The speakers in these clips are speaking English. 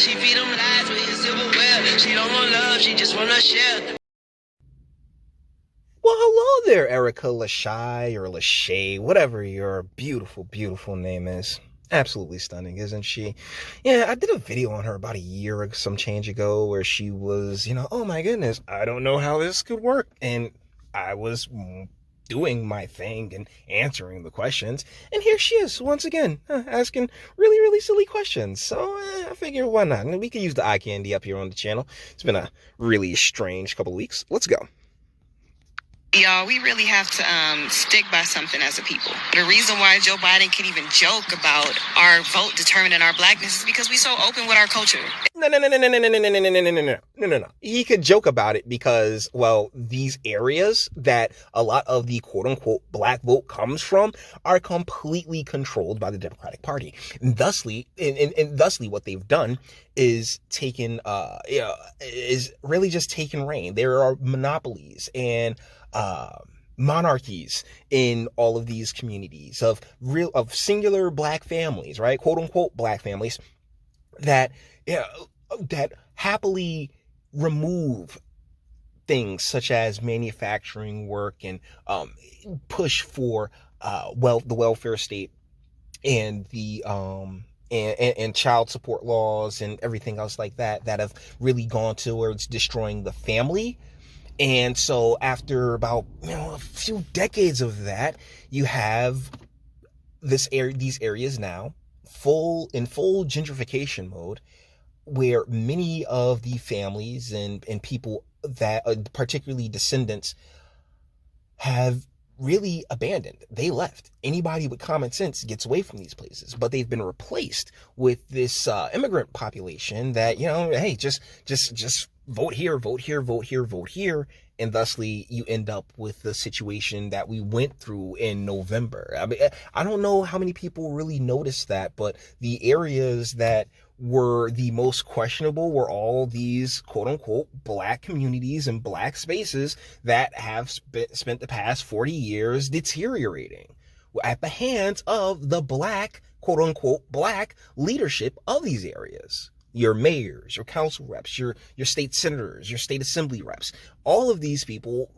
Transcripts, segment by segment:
She feed them lies with your silverware. She don't want love, she just wanna share. Well, hello there, Erica LaShai or LaShai, whatever your beautiful, beautiful name is. Absolutely stunning, isn't she? Yeah, I did a video on her about a year or some change ago where she was, oh my goodness, I don't know how this could work. And I was doing my thing and answering the questions. And here she is, once again, asking really, really silly questions. So I figure, why not? We can use the eye candy up here on the channel. It's been a really strange couple of weeks. Let's go. Y'all, we really have to stick by something as a people. The reason why Joe Biden can even joke about our vote determining our blackness is because we so open with our culture. No. He could joke about it because, well, these areas that a lot of the quote-unquote black vote comes from are completely controlled by the Democratic Party. And thusly, what they've done is is really just taken reign. There are monopolies and monarchies in all of these communities of singular black families, right? Quote unquote black families that happily remove things such as manufacturing work and push for the welfare state and the and child support laws and everything else like that have really gone towards destroying the family. And so after about a few decades of that, you have these areas now in full gentrification mode, where many of the families and people that particularly descendants have really abandoned. They left. Anybody with common sense gets away from these places, but they've been replaced with this immigrant population that, hey, just vote here, vote here, vote here, vote here. And thusly you end up with the situation that we went through in November. I mean, I don't know how many people really noticed that, but the areas that were the most questionable were all these quote unquote black communities and black spaces that have spent the past 40 years deteriorating at the hands of the black, quote unquote, black leadership of these areas. Your mayors, your council reps, your state senators, your state assembly reps, all of these people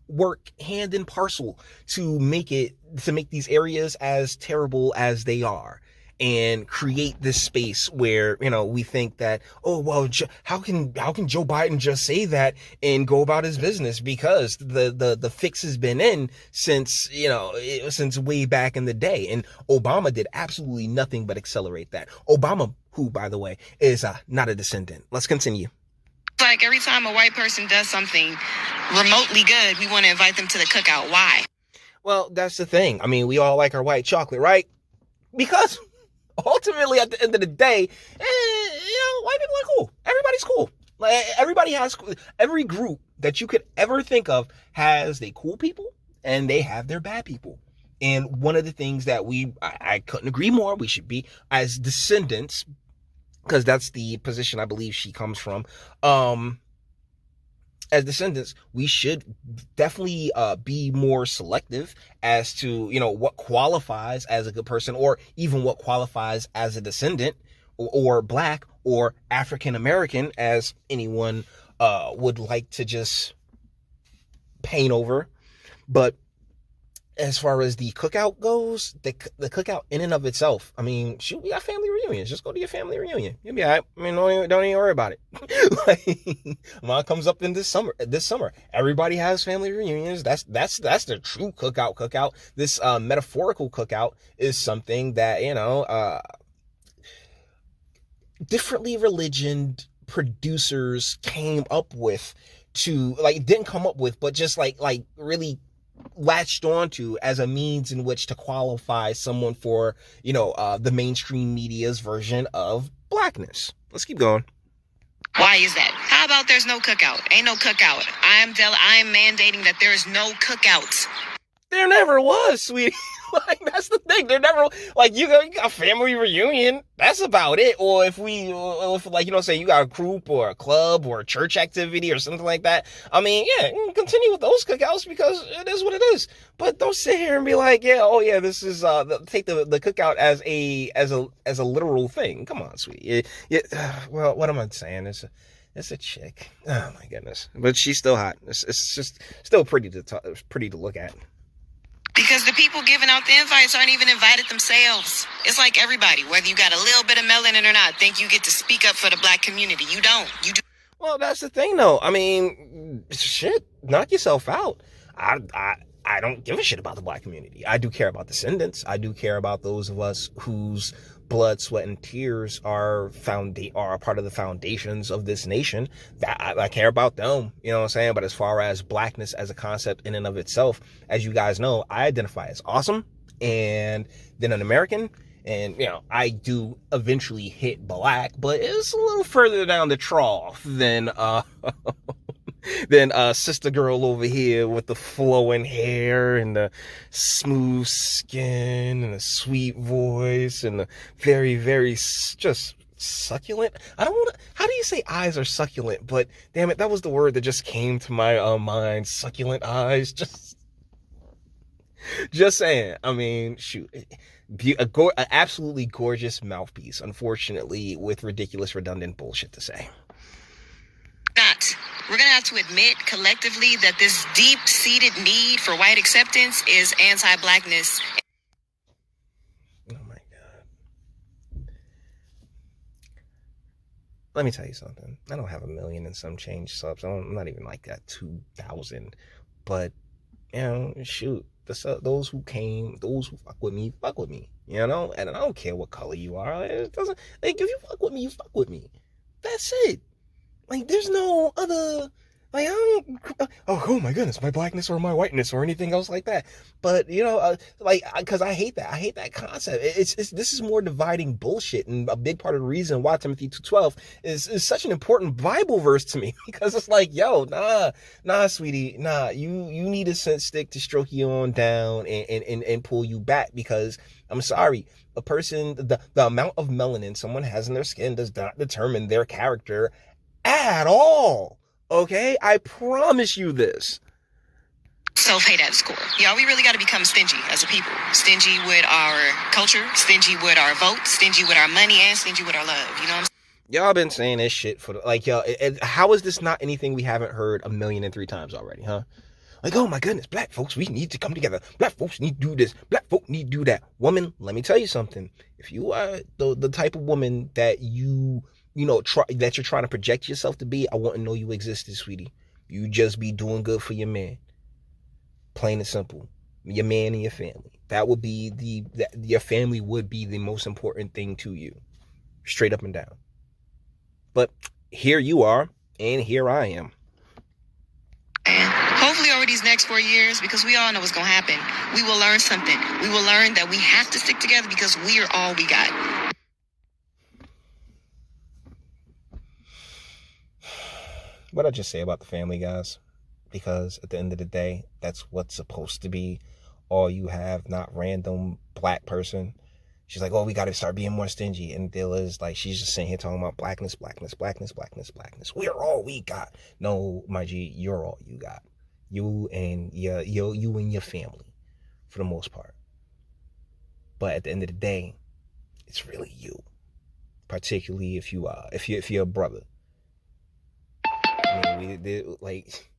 work hand in parcel to make these areas as terrible as they are, and create this space where, we think that, oh, well, how can Joe Biden just say that and go about his business? Because the fix has been in since way back in the day. And Obama did absolutely nothing but accelerate that. Obama, who, by the way, is not a descendant. Let's continue. Like every time a white person does something remotely good, we want to invite them to the cookout. Why? Well, that's the thing. I mean, we all like our white chocolate, right? Because ultimately, at the end of the day, white people are cool. Everybody's cool. Every group that you could ever think of has their cool people and they have their bad people. And one of the things that I couldn't agree more, we should be, as descendants, because that's the position I believe she comes from, as descendants, we should definitely be more selective as to, what qualifies as a good person, or even what qualifies as a descendant, or black or African American, as anyone would like to just paint over. But as far as the cookout goes, the cookout in and of itself, I mean, shoot, we got family reunions. Just go to your family reunion. You'll be all right. I mean, don't even worry about it. Mine comes up in this summer. Everybody has family reunions. That's the true cookout. This metaphorical cookout is something that, differently religioned producers came up with didn't come up with, but just really latched onto as a means in which to qualify someone for, the mainstream media's version of blackness. Let's keep going. Why is that? How about there's no cookout? Ain't no cookout. I am mandating that there is no cookouts. There never was, sweetie. Like, that's the thing. They're never, like, you got a family reunion. That's about it. Or if like, you know, say you got a group or a club or a church activity or something like that. I mean, yeah, continue with those cookouts because it is what it is. But don't sit here and be like, yeah, oh yeah, this is, take the cookout as a literal thing. Come on, sweetie. Well, what am I saying? It's a chick. Oh my goodness. But she's still hot. It's just still pretty to look at. Because the people giving out the invites aren't even invited themselves. It's like everybody, whether you got a little bit of melanin or not, think you get to speak up for the black community. You don't. You do. Well, that's the thing, though. I mean, shit, knock yourself out. I don't give a shit about the black community. I do care about descendants. I do care about those of us whose blood, sweat, and tears are a part of the foundations of this nation. I care about them, you know what I'm saying? But as far as blackness as a concept in and of itself, as you guys know, I identify as awesome and then an American. And, you know, I do eventually hit black, but it's a little further down the trough than sister girl over here with the flowing hair and the smooth skin and the sweet voice and the very, very just succulent. I don't want to, how do you say eyes are succulent? But damn it, that was the word that just came to my mind. Succulent eyes. Just saying. I mean, shoot. An absolutely gorgeous mouthpiece, unfortunately, with ridiculous, redundant bullshit to say. Not. We're going to have to admit collectively that this deep-seated need for white acceptance is anti-blackness. Oh my God. Let me tell you something. I don't have 1 million and some change subs. I'm not even like that 2,000. But, you know, shoot. Those who came, those who fuck with me, you know? And I don't care what color you are. It doesn't, like, if you fuck with me, you fuck with me. That's it. Like, there's no other, like, I don't, oh my goodness, my blackness or my whiteness or anything else like that. But, you know, like, because I hate that. I hate that concept. This is more dividing bullshit. And a big part of the reason why Timothy 2:12 is such an important Bible verse to me. Because it's like, yo, nah, sweetie, nah, you need a scent stick to stroke you on down and pull you back. Because I'm sorry, a person, the amount of melanin someone has in their skin does not determine their character at all. Okay? I promise you this. Self-hate at score. Y'all, we really got to become stingy as a people. Stingy with our culture, stingy with our vote, stingy with our money, and stingy with our love. You know what I'm saying? Y'all been saying this shit for, like, y'all, how is this not anything we haven't heard 1,000,003 times already, huh? Like, oh my goodness, black folks, we need to come together. Black folks need to do this. Black folk need to do that. Woman, let me tell you something. If you are the type of woman that you know, that you're trying to project yourself to be, I want to know you existed, sweetie. You just be doing good for your man. Plain and simple. Your man and your family. That would be your family would be the most important thing to you. Straight up and down. But here you are, and here I am. And hopefully over these next 4 years, because we all know what's going to happen, we will learn something. We will learn that we have to stick together because we are all we got. What I just say about the family, guys, because at the end of the day, that's what's supposed to be all you have, not random black person. She's like, oh, we got to start being more stingy. And the deal is, like, she's just sitting here talking about blackness. We're all we got. No, my G, you're all you got. You and your family, for the most part. But at the end of the day, it's really you, particularly if you're a brother. I mean, like,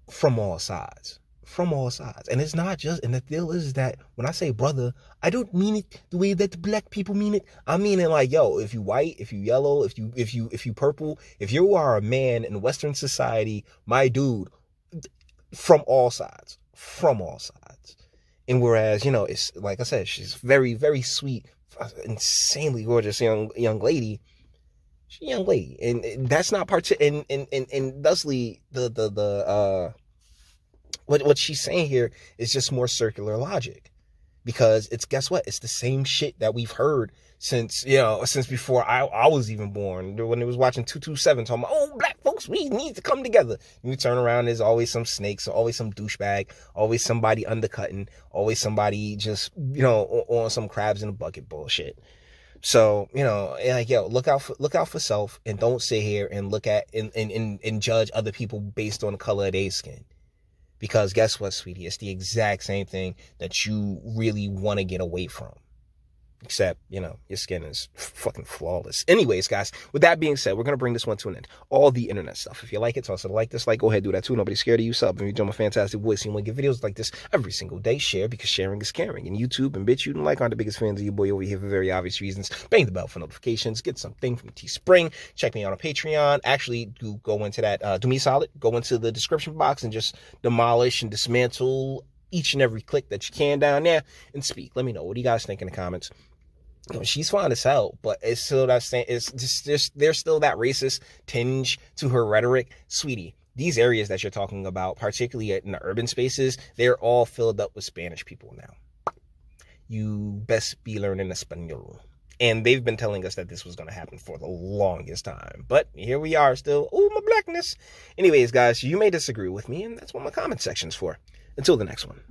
from all sides. And it's not just, and the deal is that when I say brother, I don't mean it the way that the black people mean it. I mean it like, yo, if you white, if you yellow, if you purple, if you are a man in Western society, my dude, from all sides. And whereas, you know, it's like I said, she's very, very sweet, insanely gorgeous young lady. She's a young lady, and that's not and thusly what she's saying here is just more circular logic, because it's, guess what? It's the same shit that we've heard since before I was even born. When it was watching 227 talking about, oh, black folk folks, we need to come together. You turn around, there's always some snakes, always some douchebag, always somebody undercutting, always somebody just, on some crabs in a bucket bullshit. So, like, yo, look out for self, and don't sit here and look at and judge other people based on the color of their skin. Because guess what, sweetie? It's the exact same thing that you really want to get away from. Except, your skin is fucking flawless. Anyways, guys, with that being said, we're going to bring this one to an end. All the internet stuff. If you like it, toss it a like, dislike, go ahead, do that too. Nobody's scared of you. Sub. If you join my fantastic voice, you want to get videos like this every single day. Share, because sharing is caring. And YouTube and Bitchute and like aren't the biggest fans of your boy over here for very obvious reasons. Bang the bell for notifications. Get something from Teespring. Check me out on Patreon. Actually, do go into that. Do me a solid. Go into the description box and just demolish and dismantle each and every click that you can down there and speak. Let me know. What do you guys think in the comments? She's fine as hell, but it's still that same. It's just there's still that racist tinge to her rhetoric, sweetie. These areas that you're talking about, particularly in the urban spaces, they're all filled up with Spanish people now. You best be learning Espanol. And they've been telling us that this was going to happen for the longest time. But here we are still. Ooh, my blackness. Anyways, guys, you may disagree with me, and that's what my comment section's for. Until the next one.